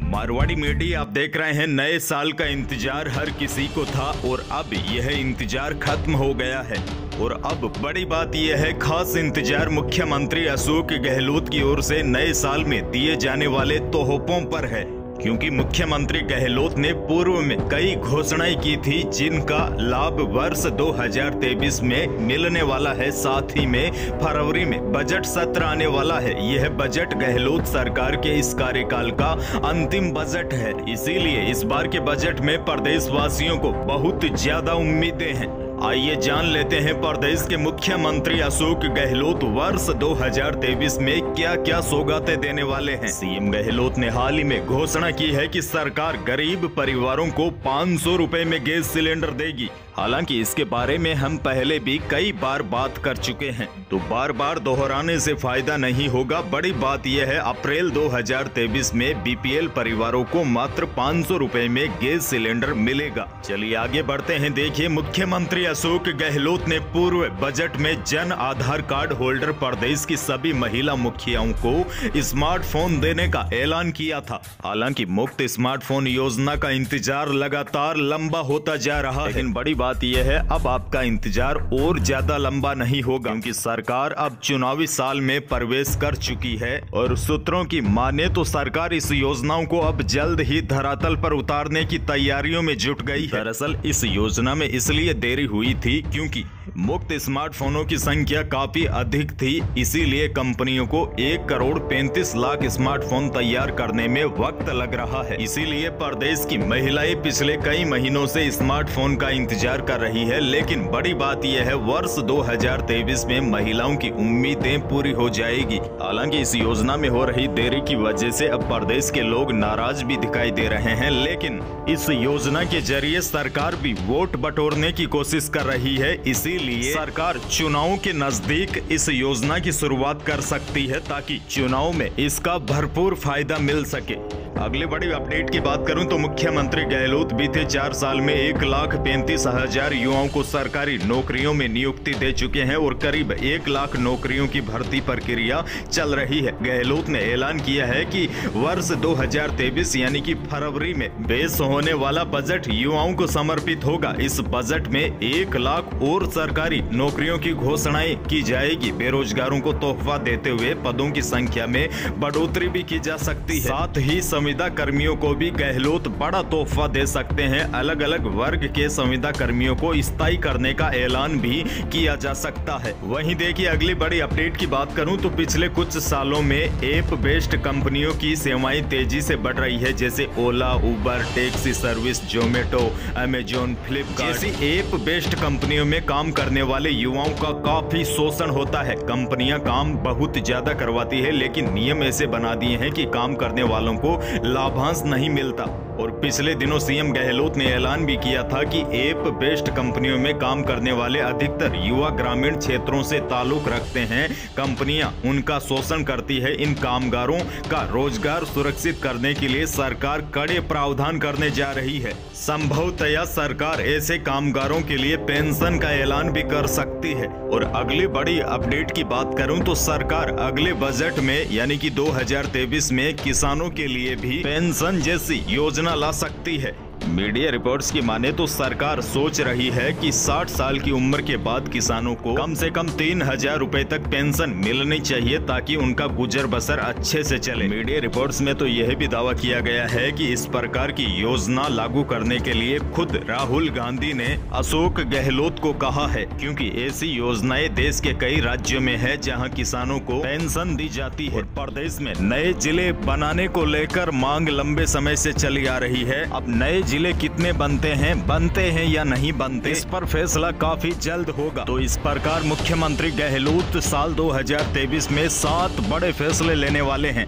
Marwari media, आप देख रहे हैं। नए साल का इंतजार हर किसी को था और अब यह इंतजार खत्म हो गया है। और अब बड़ी बात यह है, खास इंतजार मुख्यमंत्री अशोक गहलोत की ओर से नए साल में दिए जाने वाले तोहफों पर है। क्योंकि मुख्यमंत्री गहलोत ने पूर्व में कई घोषणाएं की थी जिनका लाभ वर्ष 2023 में मिलने वाला है। साथ ही में फरवरी में बजट सत्र आने वाला है। यह बजट गहलोत सरकार के इस कार्यकाल का अंतिम बजट है। इसीलिए इस बार के बजट में प्रदेशवासियों को बहुत ज्यादा उम्मीदें हैं। आइए जान लेते हैं प्रदेश के मुख्यमंत्री अशोक गहलोत वर्ष 2023 में क्या क्या सौगातें देने वाले हैं। सीएम गहलोत ने हाल ही में घोषणा की है कि सरकार गरीब परिवारों को 500 रुपए में गैस सिलेंडर देगी। हालांकि इसके बारे में हम पहले भी कई बार बात कर चुके हैं, तो बार बार दोहराने से फायदा नहीं होगा। बड़ी बात यह है, अप्रैल 2023 में बीपीएल परिवारों को मात्र 500 रुपए में गैस सिलेंडर मिलेगा। चलिए आगे बढ़ते हैं। देखिए, मुख्यमंत्री अशोक गहलोत ने पूर्व बजट में जन आधार कार्ड होल्डर प्रदेश की सभी महिला मुखियाओं को स्मार्टफोन देने का ऐलान किया था। हालांकि मुफ्त स्मार्टफोन योजना का इंतजार लगातार लंबा होता जा रहा है, लेकिन बड़ी बात यह है, अब आपका इंतजार और ज्यादा लंबा नहीं होगा, क्योंकि सरकार अब चुनावी साल में प्रवेश कर चुकी है। और सूत्रों की माने तो सरकार इस योजनाओं को अब जल्द ही धरातल पर उतारने की तैयारियों में जुट गई है। दरअसल इस योजना में इसलिए देरी हुई थी क्योंकि मुफ्त स्मार्टफोनों की संख्या काफी अधिक थी। इसीलिए कंपनियों को 1 करोड़ 35 लाख स्मार्टफोन तैयार करने में वक्त लग रहा है। इसीलिए प्रदेश की महिलाएं पिछले कई महीनों से स्मार्टफोन का इंतजार कर रही है। लेकिन बड़ी बात यह है, वर्ष 2023 में महिलाओं की उम्मीदें पूरी हो जाएगी। हालांकि इस योजना में हो रही देरी की वजह से अब प्रदेश के लोग नाराज भी दिखाई दे रहे हैं। लेकिन इस योजना के जरिए सरकार भी वोट बटोरने की कोशिश कर रही है। इसीलिए सरकार चुनावों के नजदीक इस योजना की शुरुआत कर सकती है, ताकि चुनाव में इसका भरपूर फायदा मिल सके। अगली बड़ी अपडेट की बात करूं तो मुख्यमंत्री गहलोत बीते 4 साल में 1,35,000 युवाओं को सरकारी नौकरियों में नियुक्ति दे चुके हैं और करीब 1 लाख नौकरियों की भर्ती प्रक्रिया चल रही है। गहलोत ने ऐलान किया है कि वर्ष 2023 यानी कि फरवरी में पेश होने वाला बजट युवाओं को समर्पित होगा। इस बजट में 1 लाख और सरकारी नौकरियों की घोषणाएं की जाएगी। बेरोजगारों को तोहफा देते हुए पदों की संख्या में बढ़ोतरी भी की जा सकती है। साथ ही संविदा कर्मियों को भी गहलोत बड़ा तोहफा दे सकते हैं। अलग अलग वर्ग के संविदा कर्मियों को स्थायी करने का ऐलान भी किया जा सकता है। वहीं देखिए, अगली बड़ी अपडेट की बात करूं तो पिछले कुछ सालों में ऐप बेस्ड कंपनियों की सेवाएं तेजी से बढ़ रही है, जैसे Ola, Uber, taxi service, Zomato, Amazon, Flipkart जैसी ऐप बेस्ड कंपनियों में काम करने वाले युवाओं का काफी शोषण होता है। कंपनियां काम बहुत ज्यादा करवाती है, लेकिन नियम ऐसे बना दिए हैं कि काम करने वालों को लाभांश नहीं मिलता। और पिछले दिनों सीएम गहलोत ने ऐलान भी किया था कि ऐप बेस्ड कंपनियों में काम करने वाले अधिकतर युवा ग्रामीण क्षेत्रों से ताल्लुक रखते हैं। कंपनियां उनका शोषण करती है। इन कामगारों का रोजगार सुरक्षित करने के लिए सरकार कड़े प्रावधान करने जा रही है। संभवतया सरकार ऐसे कामगारों के लिए पेंशन का ऐलान भी कर सकती है। और अगली बड़ी अपडेट की बात करूं तो सरकार अगले बजट में यानी कि 2023 में किसानों के लिए भी पेंशन जैसी योजना ला सकती है। मीडिया रिपोर्ट्स की माने तो सरकार सोच रही है कि 60 साल की उम्र के बाद किसानों को कम से कम 3,000 रुपए तक पेंशन मिलनी चाहिए, ताकि उनका गुजर बसर अच्छे से चले। मीडिया रिपोर्ट्स में तो यह भी दावा किया गया है कि इस प्रकार की योजना लागू करने के लिए खुद राहुल गांधी ने अशोक गहलोत को कहा है, क्योंकि ऐसी योजनाएं देश के कई राज्यों में है जहां किसानों को पेंशन दी जाती है। प्रदेश में नए जिले बनाने को लेकर मांग लंबे समय से चली आ रही है। अब नए जिले कितने बनते हैं या नहीं बनते, इस पर फैसला काफी जल्द होगा। तो इस प्रकार मुख्यमंत्री गहलोत साल 2023 में 7 बड़े फैसले लेने वाले हैं।